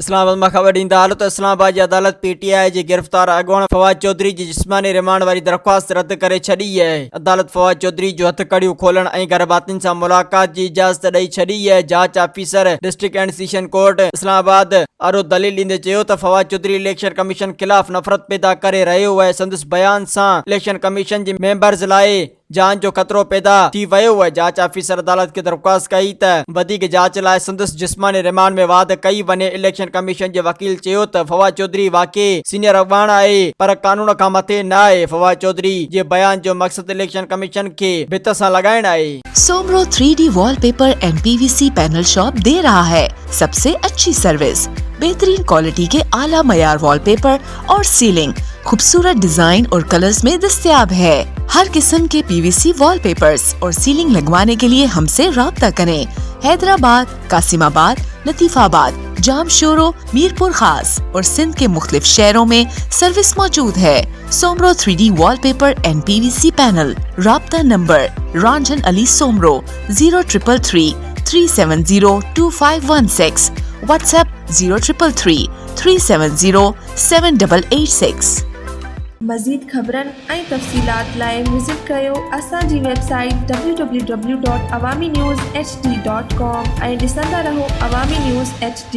इस्लामाबाद में ख़बर ॾींदा हालत इस्लामाबाद जी अदालत PTI जी गिरफ़्तार अॻवान फवाद चौधरी जी जिस्मानी रिमांड वारी दरख़्वास्त रद्द करे छॾी आहे। अदालत फवाद चौधरी जो हथकड़ियूं खोलण ऐं घरभातियुनि सां मुलाक़ात जी इजाज़त ॾेई छॾी आहे। जांच officer district and session court Islamabad आरो दलील ॾींदे चयो त फवाद चौधरी इलेक्शन कमीशन ख़िलाफ़ नफ़रत पैदा करे रहियो आहे। संदसि बयान सां इलेक्शन कमीशन जे मेंबर्स लाइ जांच जो खतरो पैदा थी वियो आहे। जांच ऑफिसर अदालत खे दरख़्वास्त कई त वधीक जांच लाइ संदसि जिस्मानी रिमांड में वाध कई वञे। इलेक्शन कमीशन जे वकील चयो त फवाद चौधरी वाकई सीनियर अॻवान आहे पर कानून खां मथे न आहे। फवाद चौधरी जे बयान जो मक़सद इलेक्शन कमीशन खे भित सां लॻाइण आहे। Soomro 3D wallpaper and PVC panel shop दे रहा है सबसे अच्छी सर्विस, बेहतरीन क्वालिटी के आला मयार वॉलपेपर और सीलिंग खूबसूरत डिजाइन और कलर्स में दस्तयाब है। हर किस्म के PVC वॉलपेपर्स और सीलिंग लगवाने के लिए हमसे राब्ता करें। हैदराबाद, कासिमाबाद, लतीफाबाद, जामशोरो, मीरपुर खास और सिंध के मुख्तलिफ शहरों में सर्विस मौजूद है। Soomro 3D wallpaper and PVC panel. राब्ता नंबर रंजन अली सोमरो 0333 370 2516। व्हाट्सएप 0333 370 7886। मज़ीद ख़बरनि ऐं तफ़सीलात लाइ विज़िट कयो असांजी वेबसाइट www.awamiNewsHD.com ऐं ॾिसंदा रहो अवामी न्यूज़ HD।